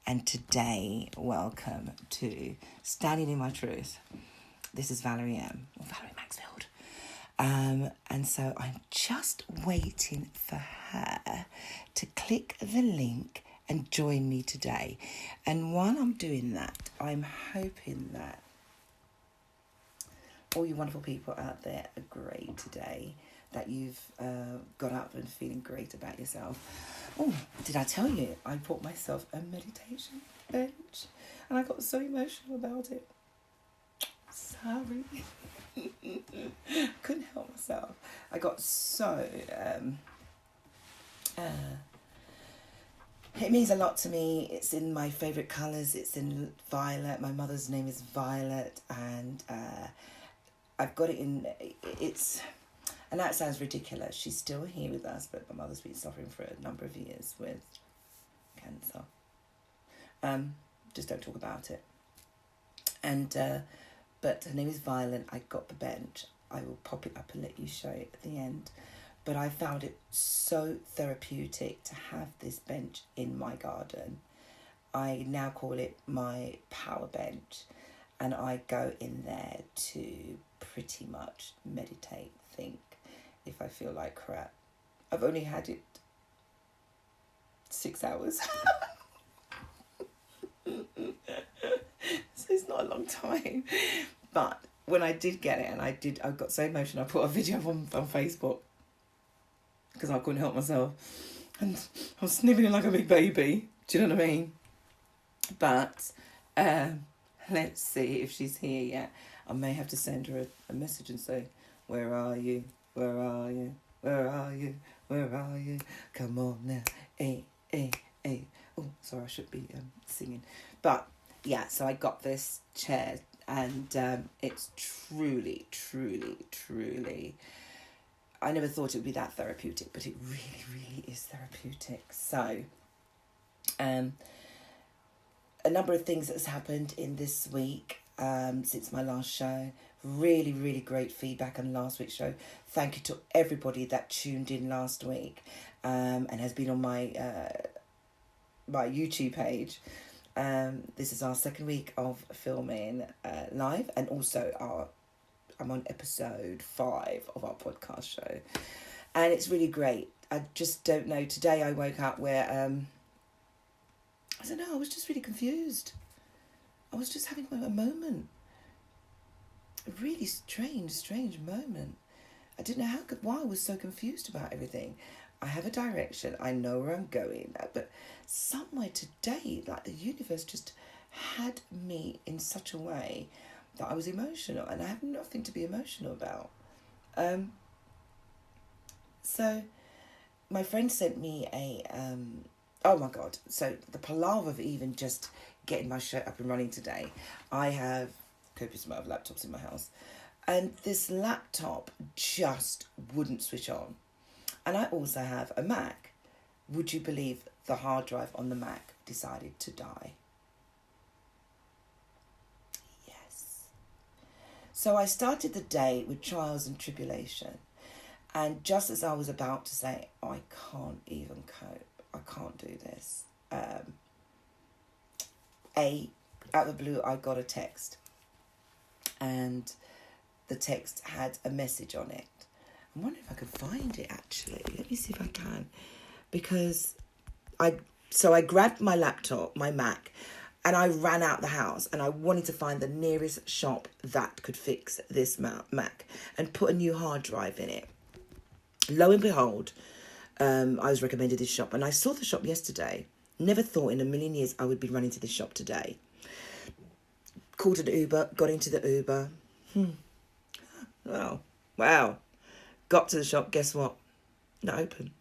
and today, welcome to Standing in My Truth. This is Valerie Maxfield. And so I'm just waiting for her to click the link and join me today. And while I'm doing that, I'm hoping that all you wonderful people out there are great today, that you've got up and feeling great about yourself. Oh, did I tell you I bought myself a meditation bench and I got so emotional about it. Sorry. Couldn't help myself. I got so... it means a lot to me. It's in my favourite colours. It's in violet. My mother's name is Violet, and I've got it in... It's... And that sounds ridiculous. She's still here with us, but my mother's been suffering for a number of years with cancer. Just don't talk about it. And but her name is Violet. I got the bench. I will pop it up and let you show it at the end. But I found it so therapeutic to have this bench in my garden. I now call it my power bench, and I go in there to pretty much meditate, think, if I feel like crap. I've only had it 6 hours. So it's not a long time. But when I did get it, and I got so emotional, I put a video on Facebook because I couldn't help myself. And I was snivelling like a big baby. Do you know what I mean? But let's see if she's here yet. I may have to send her a message and say, where are you? Where are you? Where are you? Where are you? Come on now. Hey, hey, hey. Oh, sorry, I should be singing. But, yeah, so I got this chair, and it's truly, truly, truly... I never thought it would be that therapeutic, but it really, really is therapeutic. So, a number of things that's happened in this week since my last show. Really, really great feedback on last week's show. Thank you to everybody that tuned in last week and has been on my my YouTube page. This is our second week of filming live, and also I'm on episode 5 of our podcast show, and it's really great. I just don't know. Today I woke up where I don't know. I was just really confused. I was just having a moment. A really strange moment. I didn't know why I was so confused about everything. I have a direction. I know where I'm going. But somewhere today, like the universe just had me in such a way that I was emotional. And I have nothing to be emotional about. So my friend sent me a... oh my God. So the palaver of even just getting my shirt up and running today. I have... copious amount of laptops in my house, and this laptop just wouldn't switch on. And I also have a Mac. Would you believe the hard drive on the Mac decided to die? Yes. So I started the day with trials and tribulation, and just as I was about to say, I can't even cope, I can't do this, out of the blue I got a text. And the text had a message on it. I'm wondering if I could find it, actually. Let me see if I can. Because I grabbed my laptop, my Mac, and I ran out the house, and I wanted to find the nearest shop that could fix this Mac and put a new hard drive in it. Lo and behold, I was recommended this shop, and I saw the shop yesterday. Never thought in a million years I would be running to this shop today. Called an Uber, got into the Uber. Oh, wow. Got to the shop, guess what? Not open.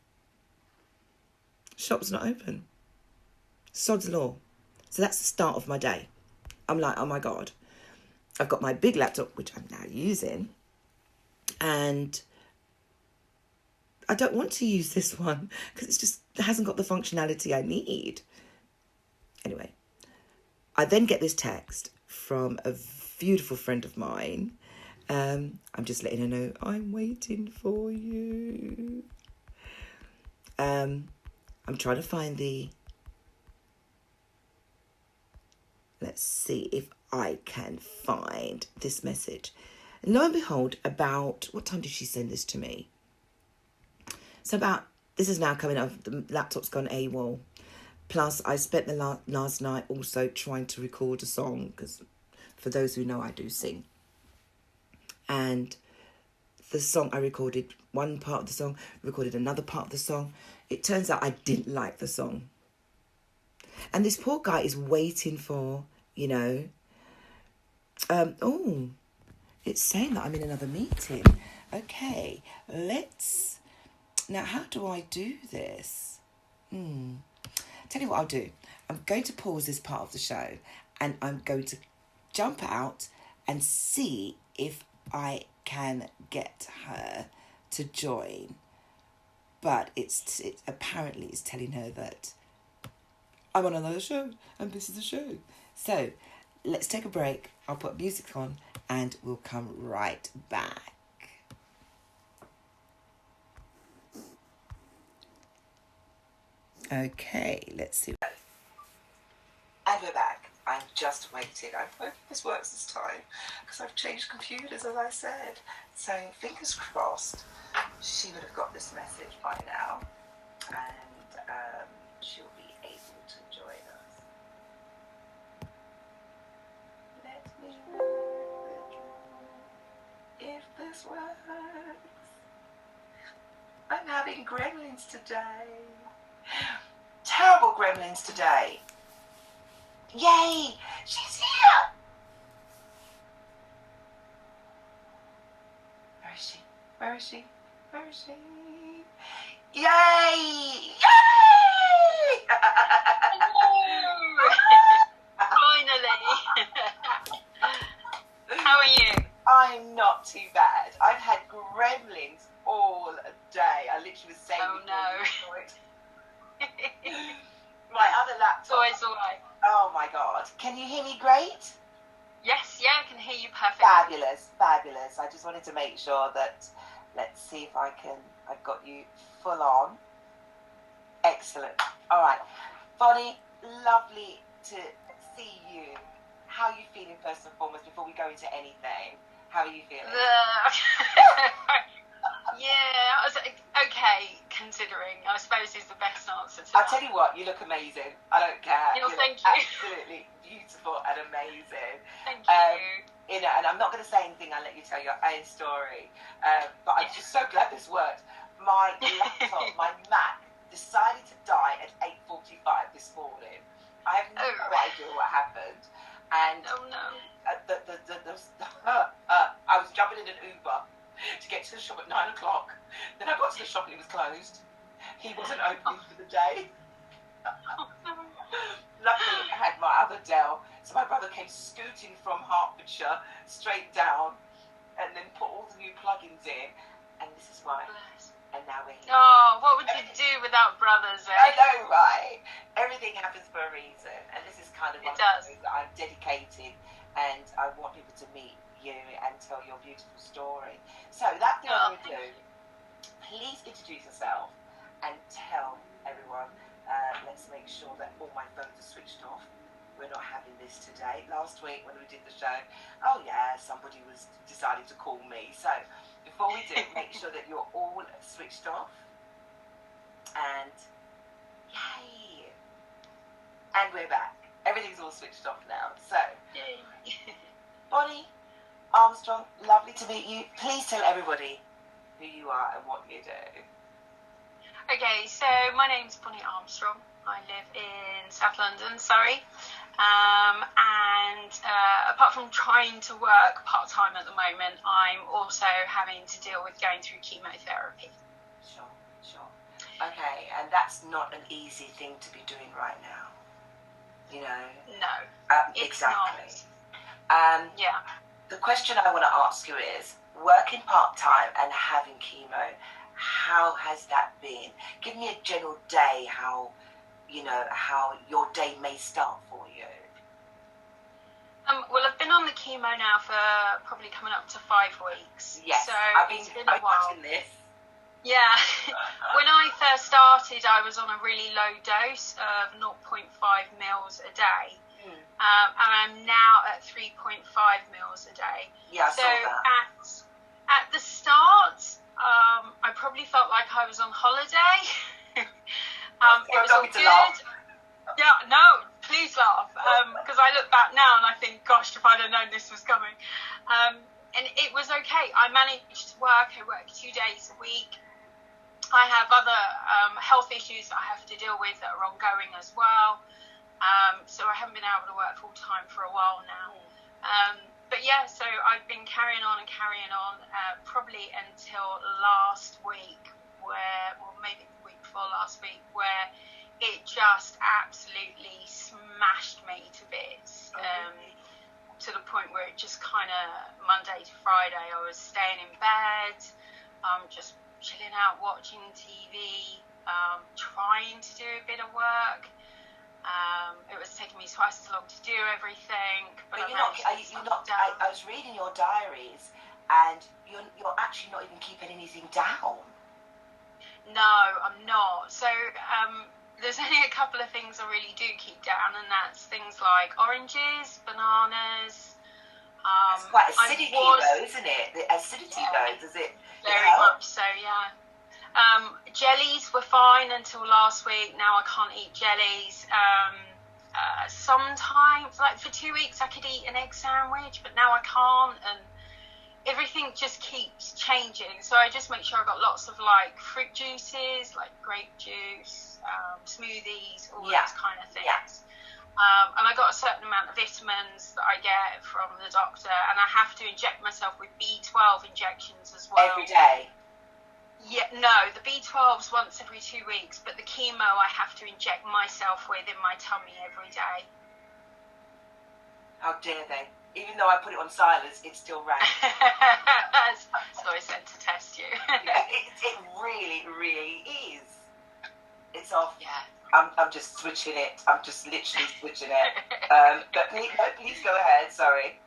Shop's not open. Sod's law. So that's the start of my day. I'm like, oh my God. I've got my big laptop, which I'm now using, and I don't want to use this one because it hasn't got the functionality I need. Anyway, I then get this text from a beautiful friend of mine. I'm just letting her know, I'm waiting for you. I'm trying to find the Let's see if I can find this message. And lo and behold, about, what time did she send this to me? So this is now coming up, the laptop's gone AWOL. Plus, I spent the last night also trying to record a song, because for those who know, I do sing. And the song, I recorded one part of the song, recorded another part of the song. It turns out I didn't like the song. And this poor guy is waiting for, oh, it's saying that I'm in another meeting. Okay, now how do I do this? Tell you what I'll do. I'm going to pause this part of the show and I'm going to jump out and see if I can get her to join. But it's apparently it's telling her that I'm on another show and this is the show. So let's take a break. I'll put music on and we'll come right back. Okay, let's see. And we're back. I'm just waiting. I'm hoping this works this time because I've changed computers, as I said. So fingers crossed she would have got this message by now and she'll be able to join us. Let me know if this works. I'm having gremlins today. Terrible gremlins today. Yay! She's here! Where is she? Where is she? Where is she? Yay! Yay! Hello! Finally! How are you? I'm not too bad. I've had gremlins all day. I literally was saying... Oh no. My other laptop... It's all right. Oh my God. Can you hear me great? Yes, yeah, I can hear you perfectly. Fabulous, fabulous. I just wanted to make sure that, let's see if I've got you full on. Excellent. All right. Bonnie, lovely to see you. How are you feeling first and foremost before we go into anything? How are you feeling? Yeah, I was okay, considering, I suppose is the best answer to I'll that. tell you what, you look amazing. I don't care. Thank you. Absolutely beautiful and amazing. Thank you. And I'm not going to say anything, I'll let you tell your own story. But I'm just so glad this worked. My laptop, my Mac, decided to die at 8:45 this morning. I have no idea what happened. And oh no. I was jumping in an Uber to get to the shop at 9 o'clock. Then I got to the shop and it was closed. He wasn't open for the day. Oh, no. Luckily, I had my other Dell, so my brother came scooting from Hertfordshire straight down and then put all the new plugins in. And this is why. And now we're here. Oh, what would you do without brothers, eh? I know, right? Everything happens for a reason. And this is kind of one of the things that I'm dedicated and I want people to meet you and tell your beautiful story. So without further ado, please introduce yourself and tell everyone. Let's make sure that all my phones are switched off. We're not having this today. Last week when we did the show, oh yeah, somebody was deciding to call me. So before we do, make sure that you're all switched off. And yay! And we're back. Everything's all switched off now. So, Bonnie Armstrong, lovely to meet you. Please tell everybody who you are and what you do. Okay, so my name's Bonnie Armstrong. I live in South London, Surrey. And apart from trying to work part-time at the moment, I'm also having to deal with going through chemotherapy. Sure. Okay, and that's not an easy thing to be doing right now. You know? No, it's exactly. not. Yeah. The question I want to ask you is, working part-time and having chemo, how has that been? Give me a general day, how your day may start for you. Well, I've been on the chemo now for probably coming up to 5 weeks. Yes, so it's been a while. This. Yeah. When I first started, I was on a really low dose of 0.5 mils a day. And I'm now at 3.5 mils a day. Yeah, I so saw that. At the start, I probably felt like I was on holiday. It was all good. Laugh. Yeah, no, please laugh, because I look back now and I think, gosh, if I'd have known this was coming. And it was okay. I managed to work. I work 2 days a week. I have other health issues that I have to deal with that are ongoing as well. So I haven't been able to work full time for a while now. But yeah, so I've been carrying on, probably until last week, maybe the week before last week, where it just absolutely smashed me to bits. To the point where it just kind of, Monday to Friday, I was staying in bed, just chilling out, watching TV, trying to do a bit of work. It was taking me twice as long to do everything. But you're not. I was reading your diaries, and you're actually not even keeping anything down. No, I'm not. So there's only a couple of things I really do keep down, and that's things like oranges, bananas. It's quite acidic though, isn't it? The acidity though, does it? Very much so, yeah. Jellies were fine until last week. Now I can't eat jellies. Sometimes, like for 2 weeks, I could eat an egg sandwich, but now I can't, and everything just keeps changing. So I just make sure I've got lots of like fruit juices, like grape juice, smoothies, all those kind of things. Yeah. And I got a certain amount of vitamins that I get from the doctor, and I have to inject myself with B12 injections as well. Every day? Yeah, no, the B12's once every 2 weeks, but the chemo I have to inject myself with in my tummy every day. How dare they? Even though I put it on silence, it still rang. So I said to test you. It really, really is. It's off. Yeah. I'm just switching it. I'm just literally switching it. But please go ahead. Sorry.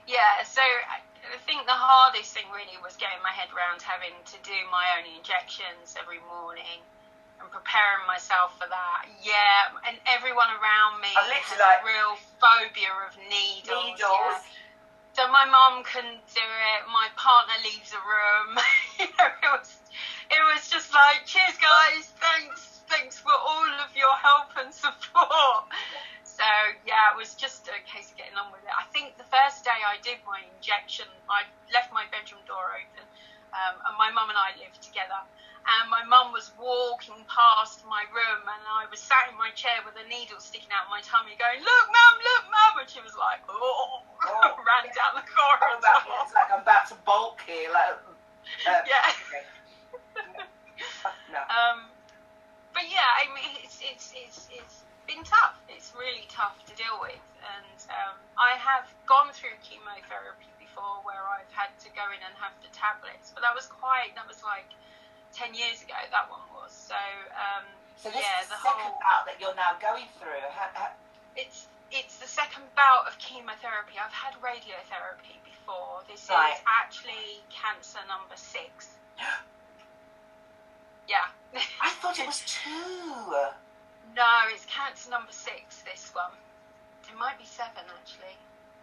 Yeah, so I think the hardest thing really was getting my head around having to do my own injections every morning and preparing myself for that. Yeah, and everyone around me has a real phobia of needles. Yeah. So my mum couldn't do it. My partner leaves the room. It was just like, cheers guys, thanks for all of your help and support. So yeah, it was just a case of getting on with it. I think the first day I did my injection, I left my bedroom door open, and my mum and I lived together. And my mum was walking past my room, and I was sat in my chair with a needle sticking out my tummy, going, "Look, mum!" And she was like, "Oh!" ran down the corridor. It's like I'm about to bulk here, like. Yeah. Okay. No. But yeah, I mean, it's been tough. It's really tough to deal with, and I have gone through chemotherapy before, where I've had to go in and have the tablets, but that was like 10 years ago. That one was so this yeah, is the second bout that you're now going through. It's the second bout of chemotherapy. I've had radiotherapy before. This is actually cancer number 6. Yeah. I thought it was 2. No, it's cancer number 6, this one. It might be 7, actually.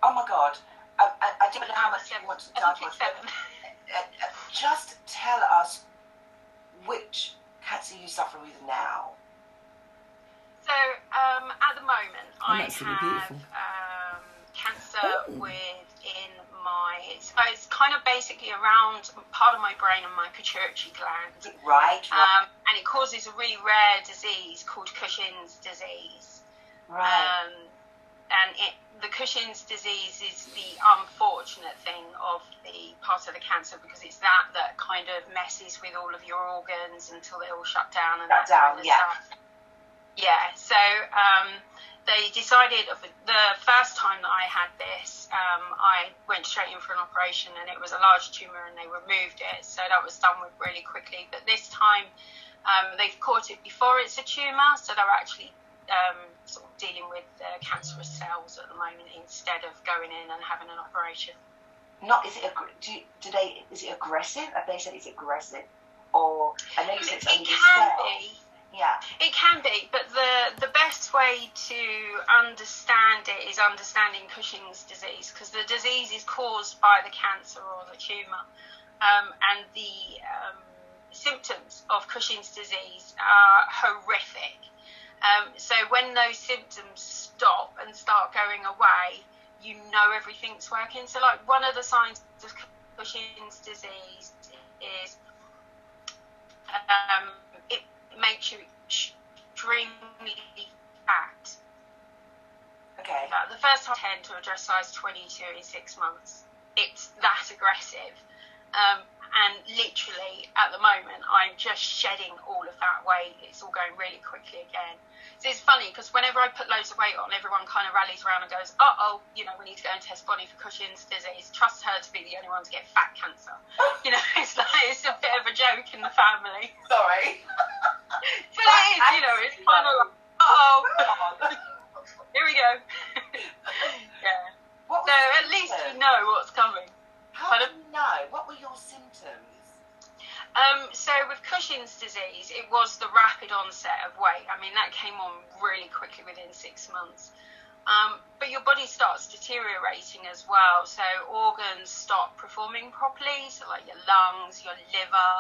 Oh my God. I don't know how much you want to tell us. 7. Just tell us which cancer you suffer with now. So, at the moment, I have cancer within my... It's kind of basically around part of my brain and my pituitary gland. Right. And it causes a really rare disease called Cushing's disease. Right. And the Cushing's disease is the unfortunate thing of the part of the cancer, because it's that kind of messes with all of your organs until they all shut down and that kind of stuff. Yeah, so they decided the first time that I had this, I went straight in for an operation, and it was a large tumour, and they removed it, so that was done with really quickly. But this time they've caught it before it's a tumour, so they're actually sort of dealing with cancerous cells at the moment instead of going in and having an operation. Is it aggressive? Have they said it's aggressive? Or I know you said it's only can be. Yeah. It can be, but the best way to understand it is understanding Cushing's disease, because the disease is caused by the cancer or the tumour, and the symptoms of Cushing's disease are horrific. So when those symptoms stop and start going away, you know everything's working. So like one of the signs of Cushing's disease is it makes you extremely fat. Okay. The first time I tend to address size 22 in 6 months. It's that aggressive. And literally, at the moment, I'm just shedding all of that weight. It's all going really quickly again. So it's funny, because whenever I put loads of weight on, everyone kind of rallies around and goes, uh-oh, we need to go and test Bonnie for Cushing's disease. Trust her to be the only one to get fat cancer. It's a bit of a joke in the family. Sorry. But it is, it's kind of like, uh-oh. Here we go. Yeah. So at least we know what's coming. How do you know? What were your symptoms? So with Cushing's disease, it was the rapid onset of weight. I mean, that came on really quickly within 6 months. But your body starts deteriorating as well. So organs stop performing properly. So like your lungs, your liver,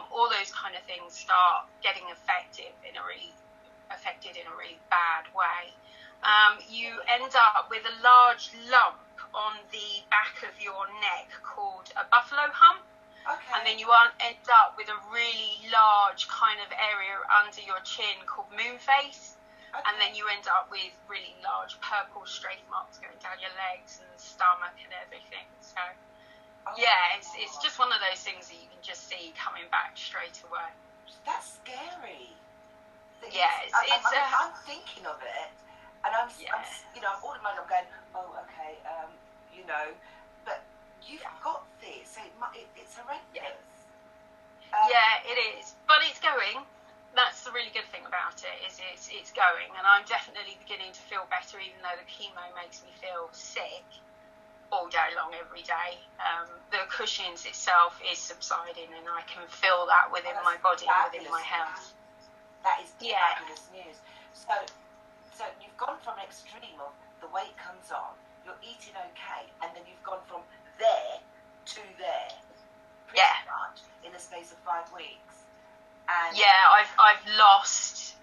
all those kind of things start getting affected in a really bad way. You end up with a large lump on the back of your neck called a buffalo hump. Okay. And then you end up with a really large kind of area under your chin called moon face. Okay. And then you end up with really large purple strafe marks going down your legs and stomach and everything. So, it's just one of those things that you can just see coming back straight away. That's scary. I'm thinking of it, and I'm automatically I'm going, oh, okay, but you've got this, so it's horrendous. It is, but it's going. That's the really good thing about it, is it's going, and I'm definitely beginning to feel better, even though the chemo makes me feel sick all day long, every day. The Cushing's itself is subsiding, and I can feel that within my body and within my health. That is fabulous news. So you've gone from an extreme of the weight comes on, you're eating okay, and then you've gone from there to there, pretty much in the space of 5 weeks. And I've lost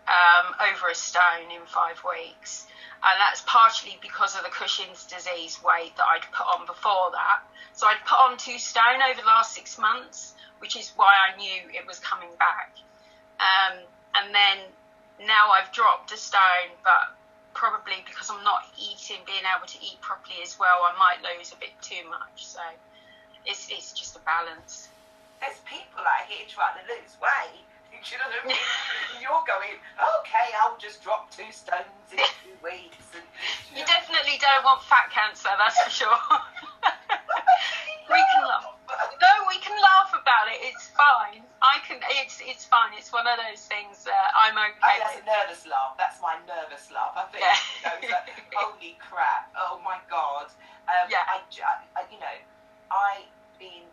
over a stone in 5 weeks, and that's partially because of the Cushing's disease weight that I'd put on before that. So I'd put on 2 stone over the last 6 months, which is why I knew it was coming back. And then now I've dropped a stone, but probably because I'm not being able to eat properly as well, I might lose a bit too much. So it's just a balance. There's people out here trying to lose weight. Do you know what I mean? You're going, okay, I'll just drop 2 stones in 2 weeks. And, you definitely don't want fat cancer, that's for sure. We can laugh. No, we can laugh about it. It's fine. It's fine. It's one of those things that I'm okay that's with. A nervous laugh. That's my nervous laugh. I think. Like, holy crap! Oh my god. I've been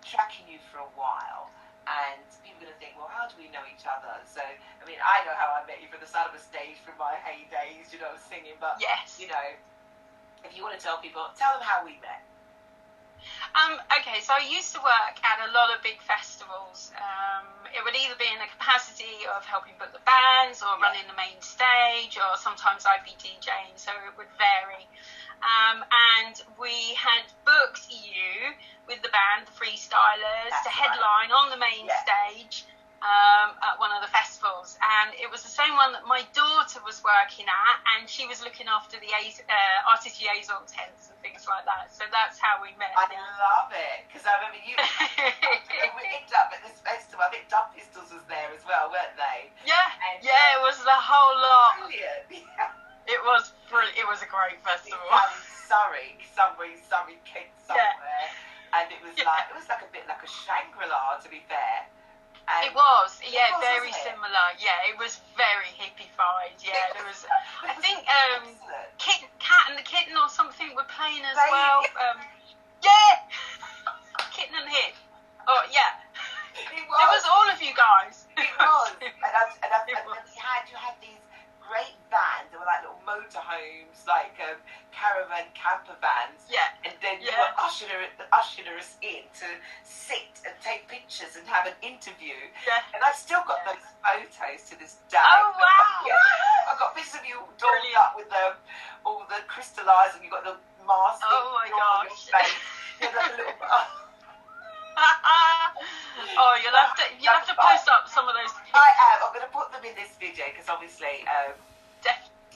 tracking you for a while, and people are going to think, well, how do we know each other? So, I mean, I know how I met you from the side of the stage from my heydays, singing. But yes, if you want to tell people, tell them how we met. Okay, so I used to work at a lot of big festivals. It would either be in the capacity of helping book the bands or running the main stage, or sometimes I'd be DJing, so it would vary. And we had booked you with the band, the Freestylers, to headline on the main stage at one of the festivals. And it was the same one that my daughter was working at, and she was looking after the artist liaison tents and things like that. So that's how we met. I love it, because I remember you we ended up at this festival. I think Dub Pistols was there as well, weren't they? Yeah, it was the whole lot. Brilliant. It was brilliant. It was a great festival. Surrey, Kent somewhere, and it was like a bit like a Shangri-La, to be fair. And it was very similar. Yeah, it was very hippie-fied. Yeah, there was. I think Cat and the Kitten or something were playing as well. Kitten and Hip. Oh yeah. It was all of you guys. It was, and motorhomes, like caravan camper vans. Yeah. And then you Yeah. were ushering us in to sit and take pictures and have an interview. Yeah. And I've still got those photos to this day. Oh, wow. Yeah, I've got pictures of you all dolled up with all the crystallising. You've got the mask. Oh my on your gosh. face. You're like a little. Oh, you'll have to post up some of those pictures. I am. I'm going to put them in this video because obviously I'm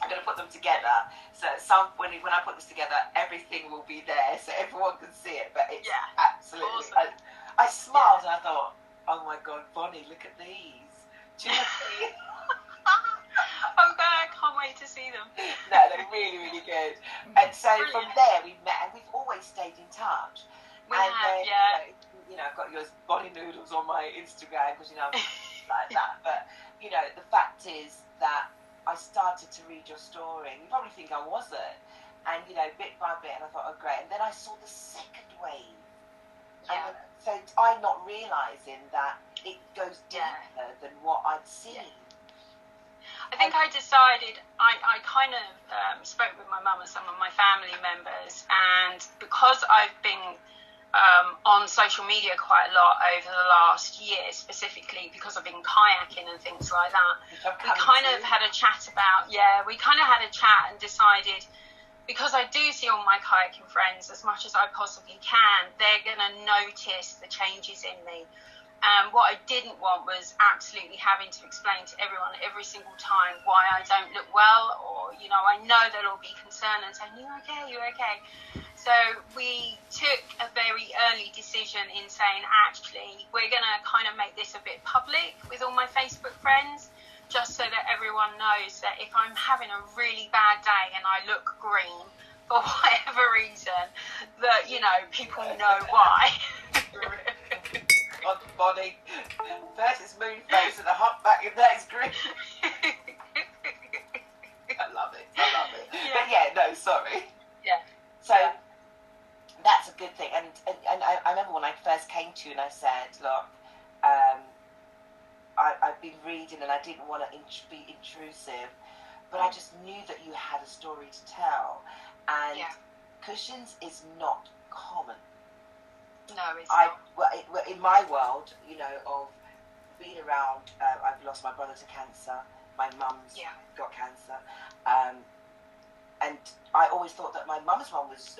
going to put them together. So when I put this together, everything will be there so everyone can see it. But it's absolutely awesome. I smiled and I thought, oh my God, Bonnie, look at these. Do you know what I mean? Okay, I can't wait to see them. No, they're really, really good. And so from there we met and we've always stayed in touch. You know, I've got your Bonnie Noodles on my Instagram because, you know, I'm like that. But, you know, the fact is that I started to read your story. And you probably think I wasn't. And, you know, bit by bit, and I thought, oh, great. And then I saw the second wave. Yeah. And so I'm not realising that it goes deeper than what I'd seen. I think I decided, I kind of spoke with my mum and some of my family members, and because I've been on social media quite a lot over the last year, specifically because I've been kayaking and things like that, we kind of had a chat and decided, because I do see all my kayaking friends as much as I possibly can, they're going to notice the changes in me. What I didn't want was absolutely having to explain to everyone every single time why I don't look well, or, you know, I know they'll all be concerned and saying, you okay? So we took a very early decision in saying, actually, we're going to kind of make this a bit public with all my Facebook friends, just so that everyone knows that if I'm having a really bad day and I look green, for whatever reason, that, you know, people know why. On the body. First it's moon face and a hot back and that is green. I love it. Yeah. But yeah, no, sorry. Yeah. So that's a good thing. And I remember when I first came to you and I said, look, I've been reading and I didn't want to be intrusive, but I just knew that you had a story to tell. And Cushing's is not common. No, it's not. In my world, you know, of being around, I've lost my brother to cancer. My mum's got cancer. And I always thought that my mum's one was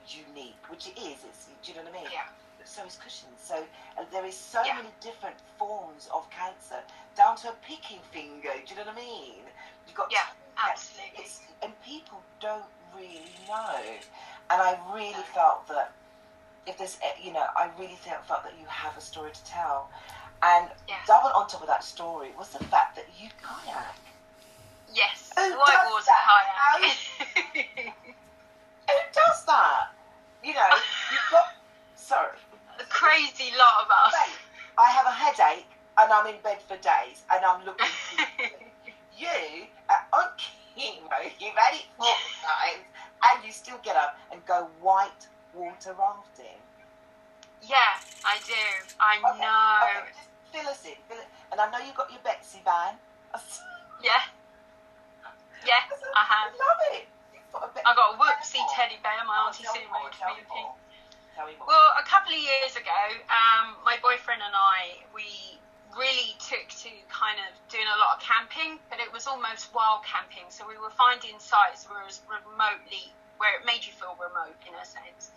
unique, which it is. Do you know what I mean? Yeah. But so is Cushing's. So there is so many different forms of cancer, down to a picking finger. Do you know what I mean? You've got absolutely. And people don't really know. And I really felt that if there's, you know, I really felt that you have a story to tell. And double on top of that story was the fact that you kayak. Yes, whitewater kayak. Who does that? You know, you've got, sorry. A crazy lot of us. Mate, I have a headache and I'm in bed for days and I'm looking you are on chemo, you've had it 4 times and you still get up and go whitewater rafting. Yeah, I do. I know. Okay, just fill us in. And I know you've got your Betsy van. Yeah, I have. I love it. I got a whoopsie teddy bear my auntie Sue made for me. Tell me more. Well, a couple of years ago, my boyfriend and I, we really took to kind of doing a lot of camping, but it was almost wild camping. So we were finding sites where it made you feel remote in a sense.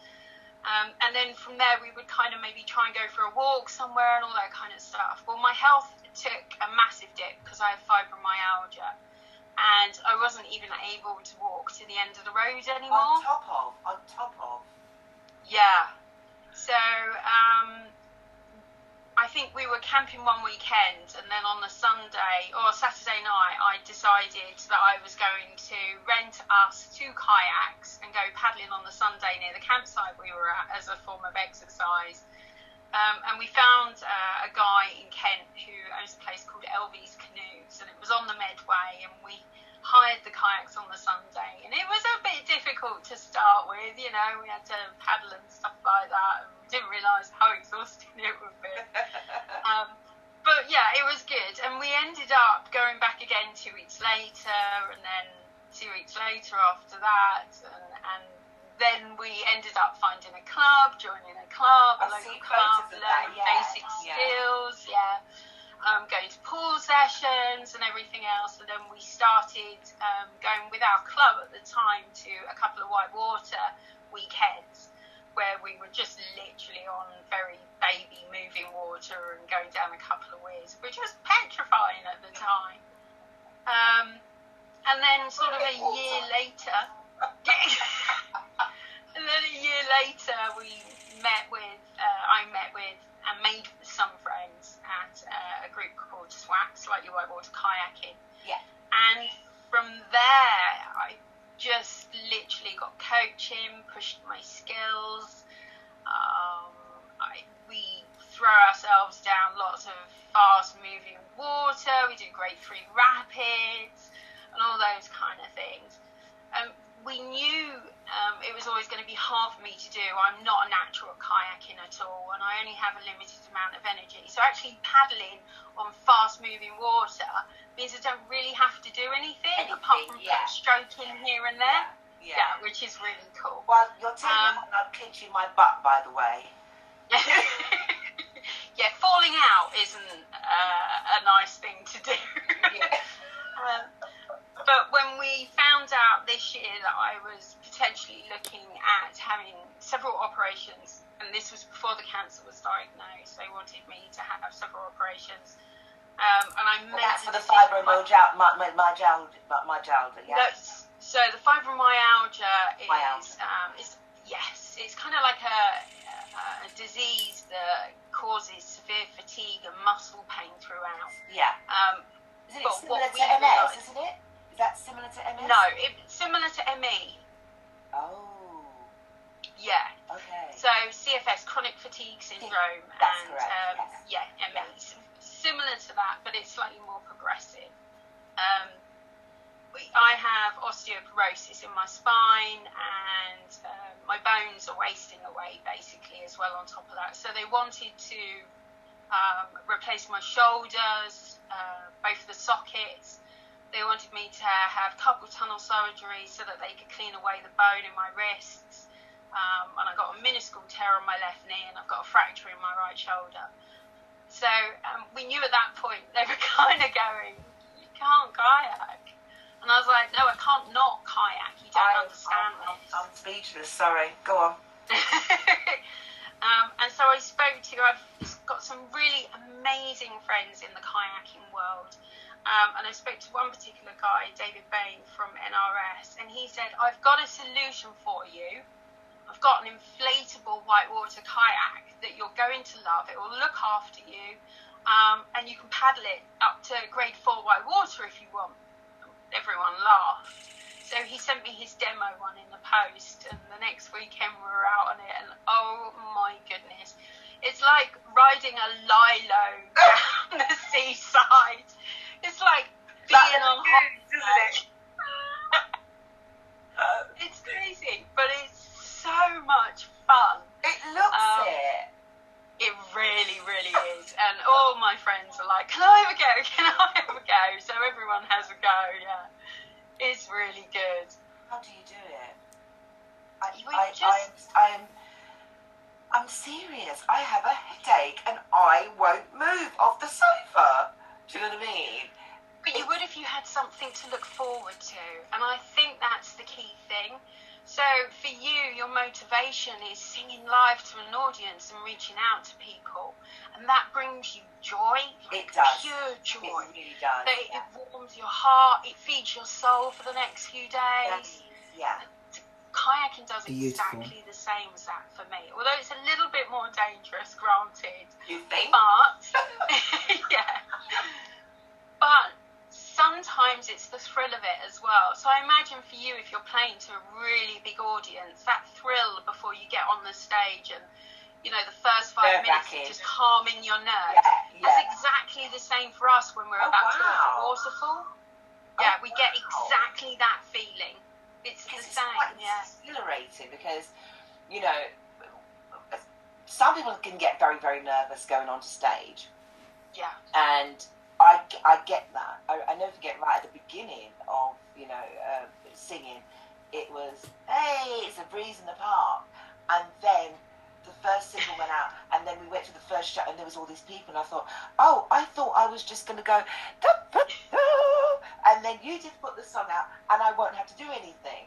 And then from there, we would kind of maybe try and go for a walk somewhere and all that kind of stuff. Well, my health took a massive dip because I have fibromyalgia. And I wasn't even able to walk to the end of the road anymore. On top of. Yeah. So, I think we were camping one weekend, and then on the Sunday or Saturday night, I decided that I was going to rent us 2 kayaks and go paddling on the Sunday near the campsite we were at as a form of exercise. And we found a guy in Kent who owns a place called Elvy's Canoes, and it was on the Medway, and we hired the kayaks on the Sunday, and it was a bit difficult to start with, you know, we had to paddle and stuff like that, and we didn't realise how exhausting it would be. But yeah, it was good, and we ended up going back again 2 weeks later, and then 2 weeks later after that, and then we ended up finding a club, joining a club, a local club, learning basic skills, going to pool sessions and everything else. And then we started going with our club at the time to a couple of whitewater weekends where we were just literally on very baby moving water and going down a couple of weirs, which was petrifying at the time. And then sort of a year later, I met with and made some friends at a group called SWAC, Slightly Whitewater Kayaking. Yeah. And from there, I just literally got coaching, pushed my skills. We throw ourselves down lots of fast-moving water. We do grade 3 rapids and all those kind of things. We knew it was always going to be hard for me to do. I'm not a natural at kayaking at all, and I only have a limited amount of energy. So actually paddling on fast-moving water means I don't really have to do anything apart from stroking here and there. Yeah, which is really cool. Well, you're telling me I'm clenching my butt, by the way. Yeah, falling out isn't a nice thing to do. But when we found out this year that I was potentially looking at having several operations, and this was before the cancer was diagnosed, they wanted me to have several operations. And I made that's for the fibromyalgia, yeah. So the fibromyalgia is yes, it's kind of like a disease that causes severe fatigue and muscle pain throughout. Yeah. Isn't it similar to MS, isn't it? Is that similar to MS? No, it's similar to ME. Oh. Yeah. Okay. So CFS, chronic fatigue syndrome, That's and correct. yes. ME. Yeah. Similar to that, but it's slightly more progressive. I have osteoporosis in my spine, and my bones are wasting away basically as well on top of that. So they wanted to replace my shoulders, both the sockets. They wanted me to have carpal tunnel surgery so that they could clean away the bone in my wrists. And I got a minuscule tear on my left knee, and I've got a fracture in my right shoulder. So we knew at that point they were kind of going, you can't kayak. And I was like, no, I can't not kayak. You don't understand this. I'm speechless, sorry. Go on. And so I spoke to, I've got some really amazing friends in the kayaking world. And I spoke to one particular guy, David Bain from NRS, and he said, I've got a solution for you. I've got an inflatable whitewater kayak that you're going to love. It will look after you, and you can paddle it up to grade 4 whitewater if you want. Everyone laughed. So he sent me his demo one in the post, and the next weekend we were out on it, and oh my goodness, it's like riding a lilo down the seaside. It's like being on holiday, isn't it? It's crazy, but it's so much fun. It looks it. It really, really is. And all my friends are like, can I have a go? Can I have a go? So everyone has a go, yeah. It's really good. How do you do it? I'm serious. I have a headache and I won't move off the sofa. Do you know what I mean? But you would if you had something to look forward to. And I think that's the key thing. So for you, your motivation is singing live to an audience and reaching out to people. And that brings you joy. It does. Pure joy. It really does. It warms your heart. It feeds your soul for the next few days. Yeah. Kayaking does exactly the same as that for me. Although it's a little bit more dangerous, granted. You think? But, yeah. But sometimes it's the thrill of it as well. So I imagine for you, if you're playing to a really big audience, that thrill before you get on the stage and, you know, the first 5 minutes of just calming your nerves. That's exactly the same for us when we're about to go to a waterfall. Yeah, we get exactly that feeling. It's the same, It's exhilarating because, you know, some people can get very, very nervous going onto stage. Yeah. And I get that. I never forget right at the beginning of, you know, singing. It was, hey, it's a breeze in the park. And then the first single went out, and then we went to the first show, and there was all these people, and I thought, oh, I thought I was just going to go, and then you just put the song out, and I won't have to do anything.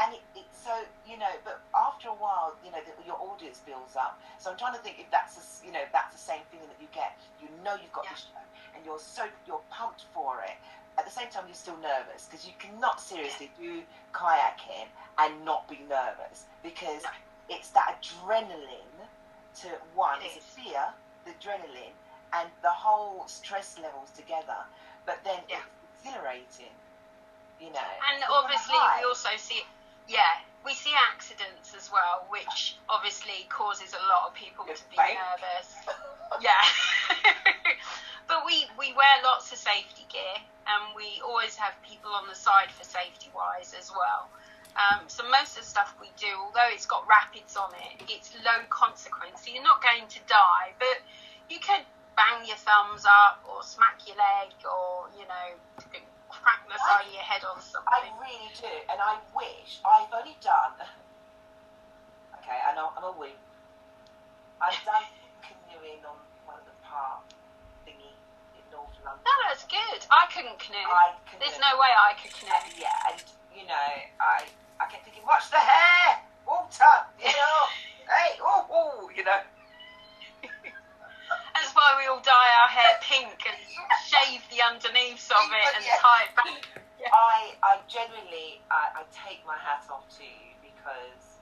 And so, you know, but after a while, you know, your audience builds up. So I'm trying to think if that's, that's the same feeling that you get. You know you've got this show, and you're pumped for it. At the same time, you're still nervous, because you cannot seriously do kayaking and not be nervous, because it's that adrenaline to one, it's a fear, the adrenaline, and the whole stress levels together. But then it's exhilarating, you know. And obviously we also see, we see accidents as well, which obviously causes a lot of people to be nervous. But we wear lots of safety gear, and we always have people on the side for safety-wise as well. So most of the stuff we do, although it's got rapids on it, it's low consequence. So you're not going to die, but you could bang your thumbs up or smack your leg or, you know, crack the side of your head on something. I really do, and I wish I've only done... Okay, I know, I'm a wimp. I've done canoeing on one of the park thingy in North London. No, that's good. I couldn't canoe. There's no way I could canoe. And you know, I kept thinking, watch the hair, water, you know, hey, you know. That's why we all dye our hair pink and shave the underneaths of it and tie it back. I genuinely, I take my hat off to you, because,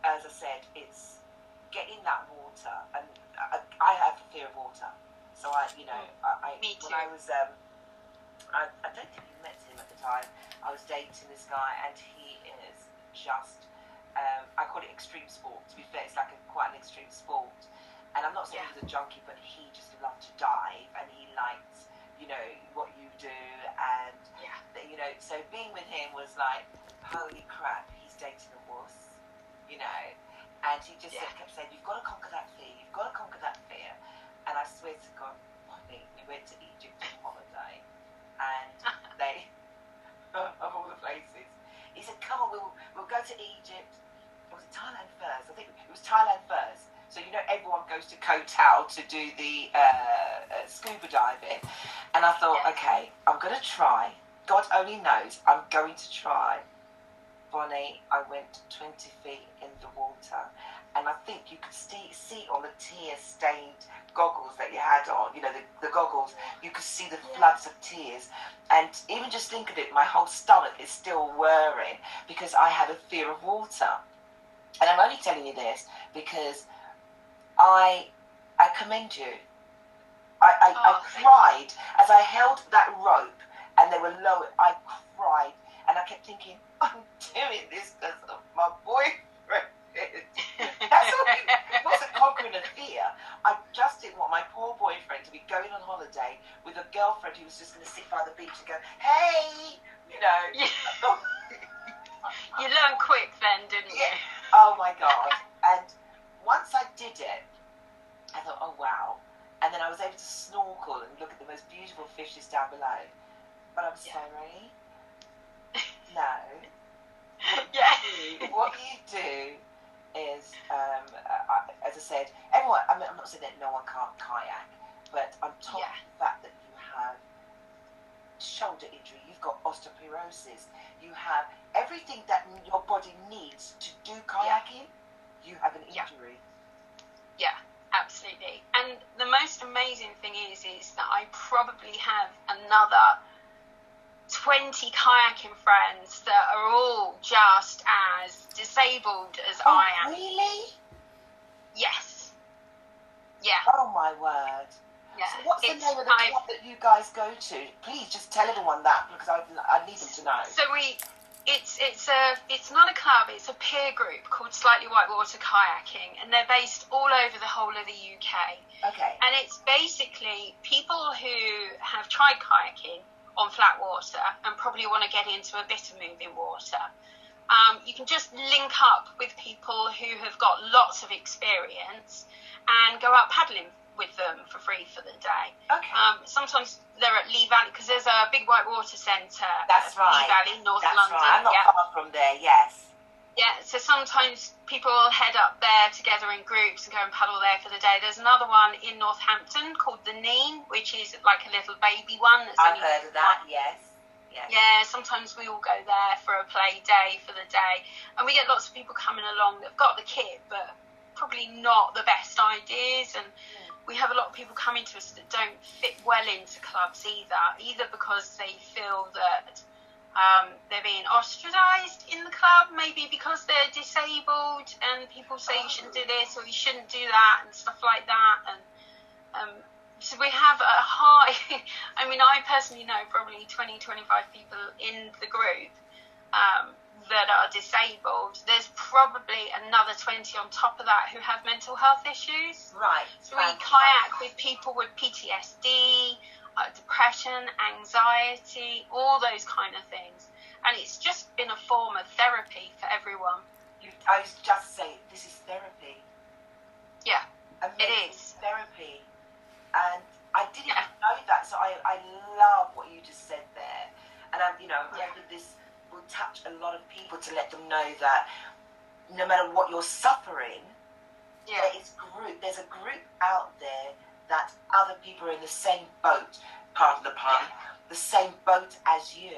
as I said, it's getting that water, and I have a fear of water. So Me too. When I was, I don't think you met him at the time. I was dating this guy, and he is just, I call it extreme sport. To be fair, it's like quite an extreme sport. And I'm not saying he was a junkie, but he just loved to dive, and he liked, you know, what you do, and, you know, so being with him was like, holy crap, he's dating a wuss, you know, and he just kept saying, you've got to conquer that fear, you've got to conquer that fear. And I swear to God, we went to Egypt on holiday, and they, of all the places, he said, come on, we'll go to Egypt. Or was it Thailand first? I think it was Thailand first. So, you know, everyone goes to Koh Tao to do the scuba diving. And I thought, okay, I'm going to try. God only knows, I'm going to try. Bonnie, I went 20 feet in the water, and I think you could see on the tear-stained goggles that you had on, you know, the goggles, you could see the floods of tears. And even just thinking of it, my whole stomach is still whirring, because I have a fear of water. And I'm only telling you this because I commend you. I cried as I held that rope and they were low. I cried, and I kept thinking, I'm doing this because of my boyfriend. That's all. It wasn't conquering a fear. I just didn't want my poor boyfriend to be going on holiday with a girlfriend who was just going to sit by the beach and go, hey, you know. You learned quick then, didn't you? Oh my God. And once I did it, I thought, oh wow. And then I was able to snorkel and look at the most beautiful fishes down below. But I'm sorry. No. What you do is, as I said, everyone, I'm not saying that no one can't kayak, but I'm talking the fact that you have shoulder injury, you've got osteoporosis, you have everything that your body needs to do kayaking, you have an injury. Yeah, absolutely. And the most amazing thing is that I probably have another 20 kayaking friends that are all just as disabled as I am. Really? Yes. Yeah. Oh my word. Yeah. So what's the name of the club that you guys go to? Please just tell everyone that, because I need them to know. So it's not a club, it's a peer group called Slightly Whitewater Kayaking, and they're based all over the whole of the UK. Okay. And it's basically people who have tried kayaking on flat water and probably want to get into a bit of moving water. You can just link up with people who have got lots of experience and go out paddling with them for free for the day. Okay. Sometimes they're at Lee Valley, because there's a big whitewater centre That's at right. Lee Valley, North That's London. right. I'm not Yeah. far from there, yes. Yeah, so sometimes people head up there together in groups and go and paddle there for the day. There's another one in Northampton called the Neen, which is like a little baby one. That's I've only heard of that, yes. Yes. Yeah, sometimes we all go there for a play day for the day. And we get lots of people coming along that've got the kit, but probably not the best ideas. And we have a lot of people coming to us that don't fit well into clubs either because they feel that they're being ostracised in the club, maybe because they're disabled and people say you shouldn't do this or you shouldn't do that and stuff like that. And so we have a high, I mean, I personally know probably 20, 25 people in the group that are disabled. There's probably another 20 on top of that who have mental health issues. Right. So we kayak with people with PTSD, depression, anxiety, all those kind of things. And it's just been a form of therapy for everyone. I was just saying, this is therapy. Yeah, Amazing it is. Therapy. And I didn't even know that, so I love what you just said there. And I'm hoping this will touch a lot of people to let them know that no matter what you're suffering, there's a group out there that other people are in the same boat, pardon the pun, the same boat as you,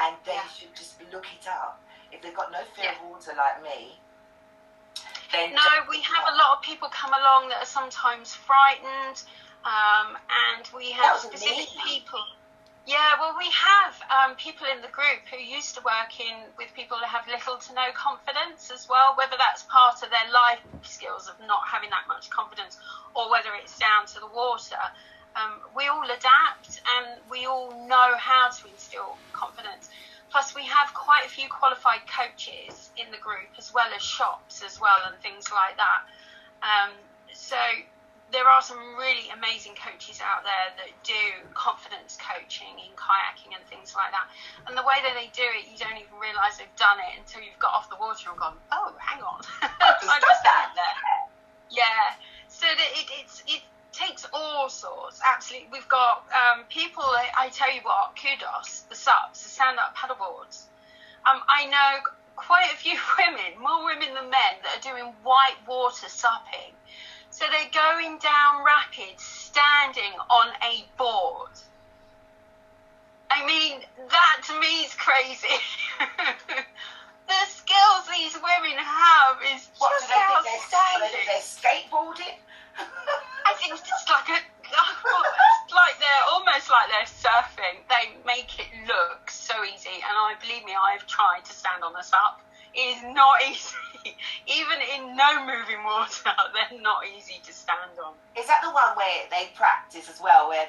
and they should just look it up. If they've got no fear of water like me, then no, we have a lot of people come along that are sometimes frightened, and we have specific people. Yeah, well, we have people in the group who used to work with people who have little to no confidence as well, whether that's part of their life skills of not having that much confidence or whether it's down to the water. We all adapt and we all know how to instill confidence. Plus, we have quite a few qualified coaches in the group as well as shops as well and things like that. So there are some really amazing coaches out there that do confidence coaching in kayaking and things like that. And the way that they do it, you don't even realise they've done it until you've got off the water and gone, oh, hang on. I just sat there. Yeah. So that it takes all sorts. Absolutely. We've got people, I tell you what, kudos, the SUPs, the stand-up paddleboards. I know quite a few women, more women than men, that are doing whitewater supping. So they're going down rapids, standing on a board. I mean, that to me is crazy. The skills these women have is just outstanding. They're skateboarding? I think it's just like they're almost like they're surfing. They make it look so easy, and believe me, I've tried to stand on a SUP. It is not easy. Even in no moving water, they're not easy to stand on. Is that the one where they practice as well, where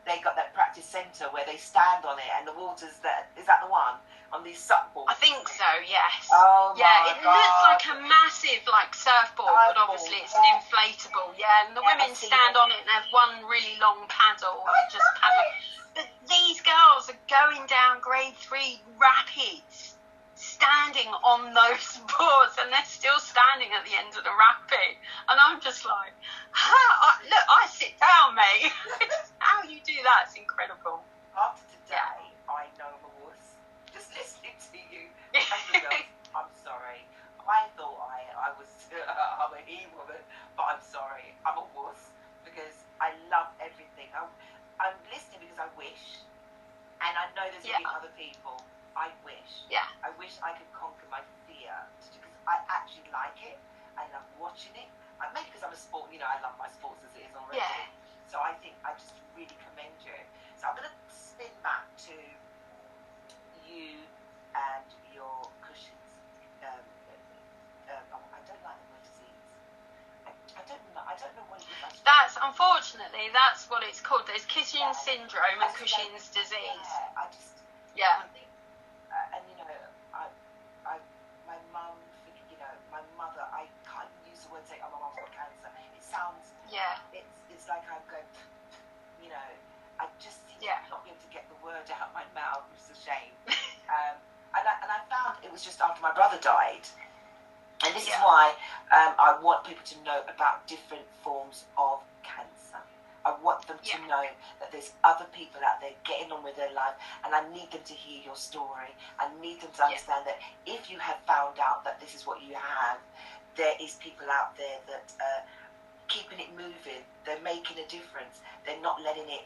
they got that practice centre where they stand on it and the water's there? Is that the one on these SUP boards? I think so, yes. Oh my God. It looks like a massive surfboard, but obviously it's an inflatable. Yeah, and the women stand on it and have one really long paddle and just paddle. But these girls are going down grade 3 rapids, standing on those boards, and they're still standing at the end of the rapid. And I'm just like, look, I sit down, mate. How you do that is incredible. After today, I know I'm a wuss. Just listening to you. I'm sorry. I thought I was I'm a he-woman, but I'm sorry. I'm a wuss because I love everything. I'm listening because I wish, and I know there's going to be other people. I wish. Yeah. I wish I could conquer my fear because I actually like it. I love watching it. Maybe because I'm a sport, I love my sports as it is already. Yeah. So I think I just really commend you. So I'm going to spin back to you and your Cushing's. I don't like the word disease. I don't know what it is. Unfortunately, that's what it's called. There's Cushing syndrome and Cushing's disease. Yeah, Yeah. And my mum, my mother, I can't use the word saying, oh, my mum's got cancer. It sounds, it's like I'm going, I just seem to not be able to get the word out of my mouth, which is a shame. And I found it was just after my brother died. And this is why I want people to know about different forms of cancer. want them to know that there's other people out there getting on with their life, and I need them to hear your story. I need them to understand that if you have found out that this is what you have, there is people out there that are keeping it moving. They're making a difference. They're not letting it,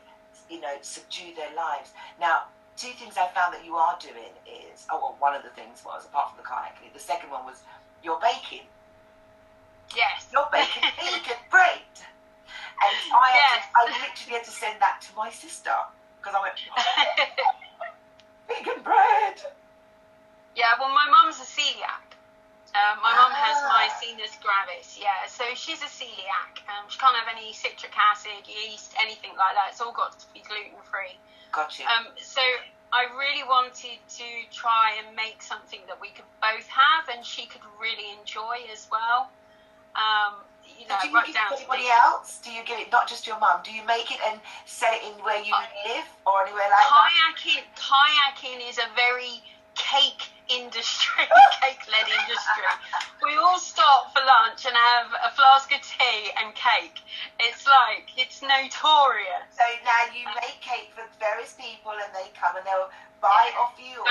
subdue their lives. Now, two things I found that you are doing is, one of the things was, apart from the kayaking, the second one was you're baking. Yes. You're baking vegan bread. And I literally had to send that to my sister because I went, vegan bread. Yeah, well, my mum's a celiac. My mum has myasthenia gravis, so she's a celiac. She can't have any citric acid, yeast, anything like that. It's all got to be gluten-free. Gotcha. So I really wanted to try and make something that we could both have and she could really enjoy as well. Do you give it to anybody else? Do you give it, not just your mum, do you make it and sell it in where you live or anywhere like that? Kayaking is a very cake-led industry. We all stop for lunch and have a flask of tea and cake. It's notorious. So now you make cake for various people and they come and they'll buy it off you? No.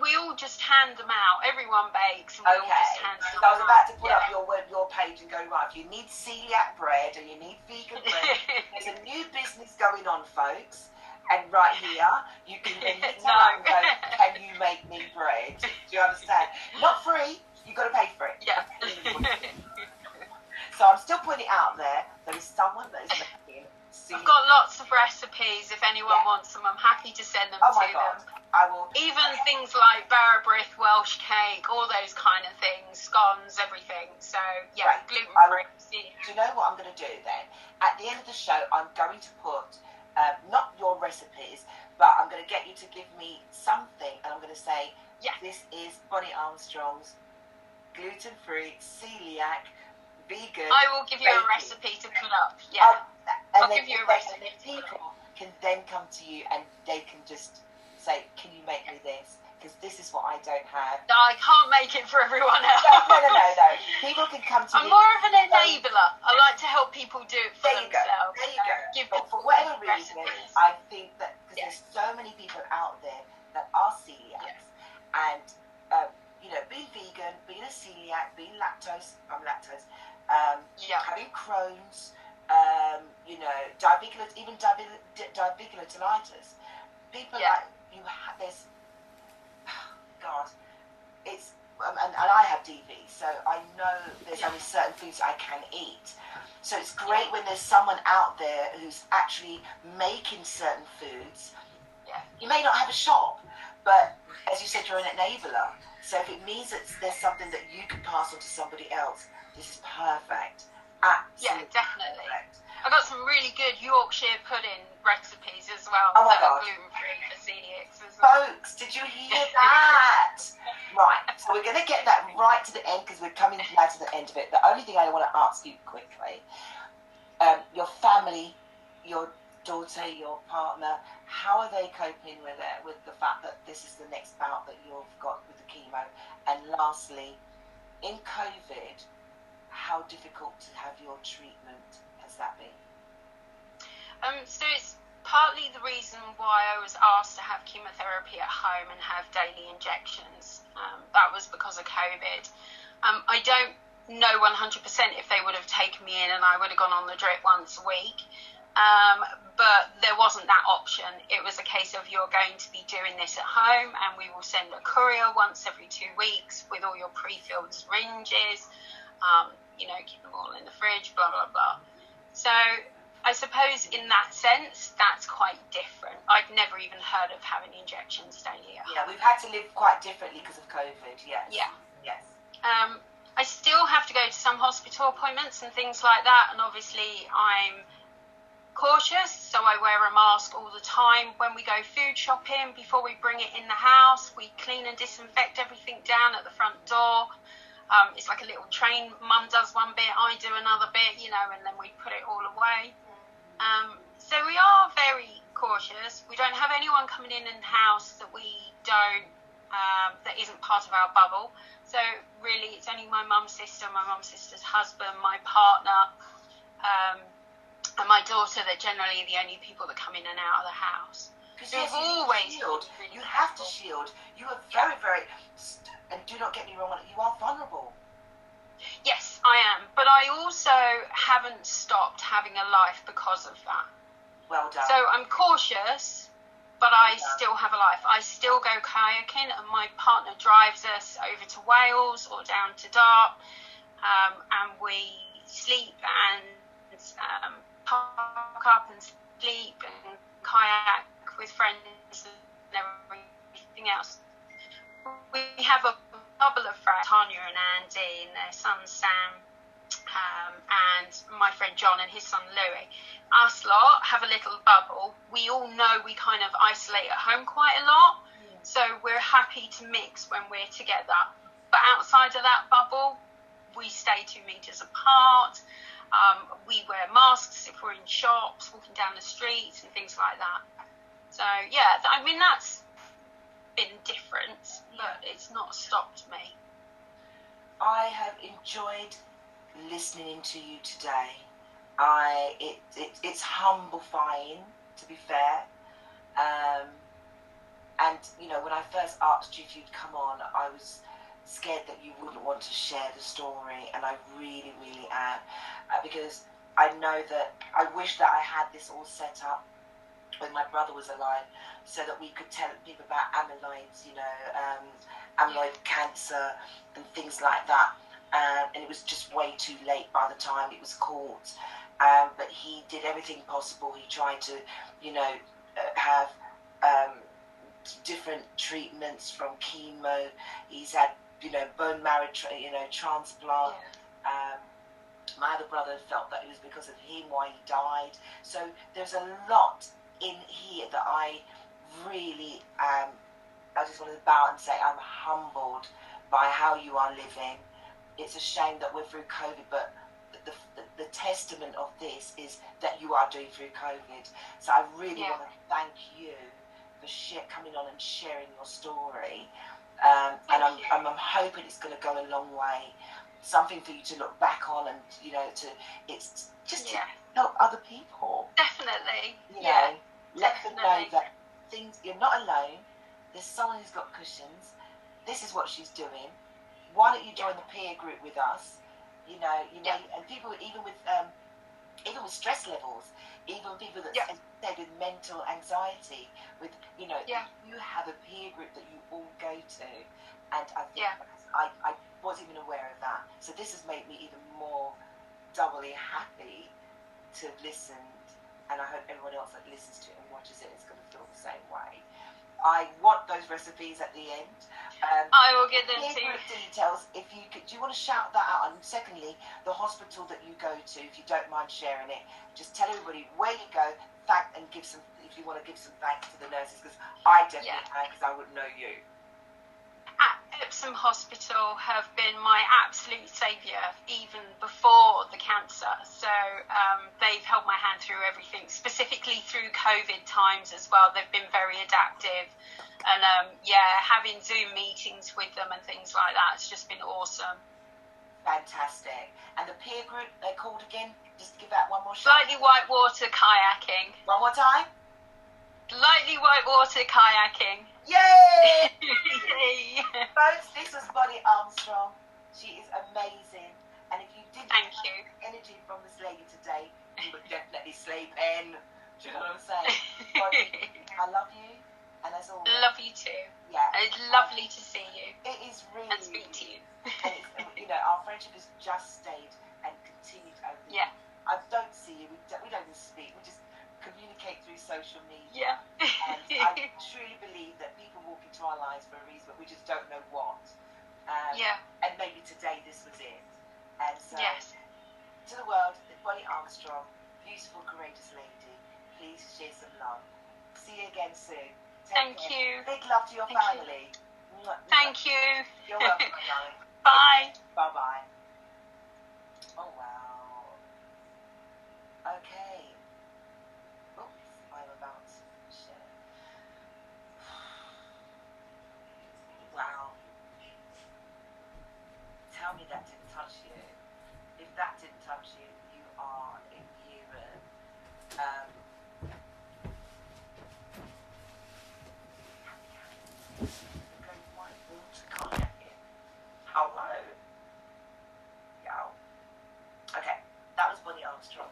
We all just hand them out. Everyone bakes and we all just hand them out. I was about to put up your page and go, right, if you need celiac bread or you need vegan bread, there's a new business going on, folks. And right here, you can then hit and go, can you make me bread? Do you understand? Not free, you've got to pay for it. Yeah. So I'm still putting it out there. There is someone that is making I've got lots of recipes. If anyone wants them, I'm happy to send them to them. I will. Even things like Barabrith, Welsh cake, all those kind of things, scones, everything. So, gluten-free. Do you know what I'm going to do then? At the end of the show, I'm going to put, not your recipes, but I'm going to get you to give me something, and I'm going to say, this is Bonnie Armstrong's gluten-free, celiac, vegan. I will give you a recipe to put up. I'll give you a recipe. People can then come to you and they can just say, can you make me this? Because this is what I don't have. No, I can't make it for everyone else. No. People can come to I'm more of an enabler. I like to help people do it for themselves. There you go. But for whatever reason, I think that because there's so many people out there that are celiacs and, being vegan, being a celiac, being lactose, I'm lactose, having Crohn's, diverticulitis. People like you have this. God, it's and I have DV, so I know there's only certain foods I can eat. So it's great when there's someone out there who's actually making certain foods. Yeah. You may not have a shop, but as you said, you're an enabler. So if it means that there's something that you can pass on to somebody else, this is perfect. Absolutely. Yeah, definitely. Perfect. I got some really good Yorkshire pudding recipes as well. Oh my God. Gluten-free for celiacs as well. Folks, did you hear that? Right, so we're going to get that right to the end because we're coming now to the end of it. The only thing I want to ask you quickly, your family, your daughter, your partner, how are they coping with it, with the fact that this is the next bout that you've got with the chemo? And lastly, in COVID, how difficult to have your treatment has that been? So it's partly the reason why I was asked to have chemotherapy at home and have daily injections. That was because of COVID. I don't know 100% if they would have taken me in and I would have gone on the drip once a week. But there wasn't that option. It was a case of you're going to be doing this at home and we will send a courier once every 2 weeks with all your pre-filled syringes, keep them all in the fridge, blah, blah, blah. So I suppose in that sense, that's quite different. I've never even heard of having injections daily at home. Yeah, we've had to live quite differently because of COVID, yes. Yeah. Yes. I still have to go to some hospital appointments and things like that, and obviously I'm cautious, so I wear a mask all the time. When we go food shopping, before we bring it in the house, we clean and disinfect everything down at the front door. It's like a little train. Mum does one bit, I do another bit, and then we put it all away. So we are very cautious. We don't have anyone coming in the house that we don't, that isn't part of our bubble. So really, it's only my mum's sister, my mum's sister's husband, my partner, and my daughter, they're generally the only people that come in and out of the house. Because They've yes, you always shield. been really You have to helpful. shield. You are very, very, and do not get me wrong, you are vulnerable. Yes, I am. But I also haven't stopped having a life because of that. Well done. So I'm cautious, but I still have a life. I still go kayaking, and my partner drives us over to Wales or down to Dart, and we sleep and park up and sleep and kayak with friends and everything else. We have a bubble of friends, Tanya and Andy and their son Sam, and my friend John and his son Louis. Us lot have a little bubble. We all know we kind of isolate at home quite a lot, so we're happy to mix when we're together. But outside of that bubble, we stay 2 meters apart. We wear masks if we're in shops, walking down the streets and things like that. So yeah, I mean, that's been different, but it's not stopped me. I have enjoyed listening to you today. It's humblifying, to be fair. And you know, when I first asked you if you'd come on, I was scared that you wouldn't want to share the story, and I really, really am, because I know that I wish that I had this all set up when my brother was alive, so that we could tell people about amyloids, you know, amyloid cancer and things like that. And it was just way too late by the time it was caught. But he did everything possible. He tried to, you know, have different treatments from chemo. He's had, you know, bone marrow, transplant. Yeah. My other brother felt that it was because of him why he died. So there's a lot in here that I really, I just want to bow and say I'm humbled by how you are living. It's a shame that we're through COVID, but the testament of this is that you are doing through COVID. So I really want to thank you for coming on and sharing your story. And I'm hoping it's going to go a long way. Something for you to look back on, and you know, to help other people. Definitely. You know, let them know that you're not alone. There's someone who's got Cushing's. This is what she's doing. Why don't you join the peer group with us? You know, and people even with stress levels, even people that said with mental anxiety, with you have a peer group that you all go to, and I think I wasn't even aware of that. So this has made me even more doubly happy to have listened, and I hope everyone else that listens to it and watches it is going to feel the same way. I want those recipes at the end. I will get them to you. Details, if you could, do you want to shout that out? And secondly, the hospital that you go to, if you don't mind sharing it, just tell everybody where you go, and give some, if you want to give some thanks to the nurses, because I definitely can, because I wouldn't know you. At Epsom Hospital have been my absolute saviour even before the cancer. So they've held my hand through everything, specifically through COVID times as well. They've been very adaptive, and having Zoom meetings with them and things like that, it's just been awesome. Fantastic. And the peer group, they're called again? Just give that one more shot. Lightly Whitewater Kayaking. One more time? Lightly Whitewater Kayaking. Yay! Folks, this was Bonnie Armstrong. She is amazing. And if you didn't have energy from this lady today, you would definitely sleep in. Do you know what I'm saying? Bonnie, I love you. And as always, love you too. Yeah. It's lovely to see you. It is really. And speak to you. And it's, our friendship has just stayed and continued over the years. I don't see you. We don't even speak. We just communicate through social media. And I truly believe that people walk into our lives for a reason, but we just don't know what. And maybe today this was it. And so, to the world, Bonnie Armstrong, beautiful, courageous lady, please share some love. See you again soon. Thank you. Big love to your family. Thank you. You're welcome, darling. Bye. Bye-bye. Oh, wow. Okay. Oops, I'm about to share. Wow. Tell me that didn't touch you. If that didn't touch you, you are inhuman. Hello. Okay, that was Bonnie Armstrong.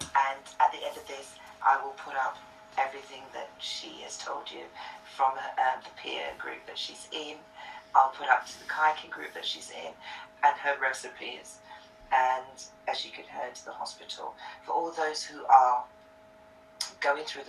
And at the end of this, I will put up everything that she has told you from the peer group that she's in. I'll put up to the kayaking group that she's in and her recipes. And as you can head to the hospital, for all those who are going through the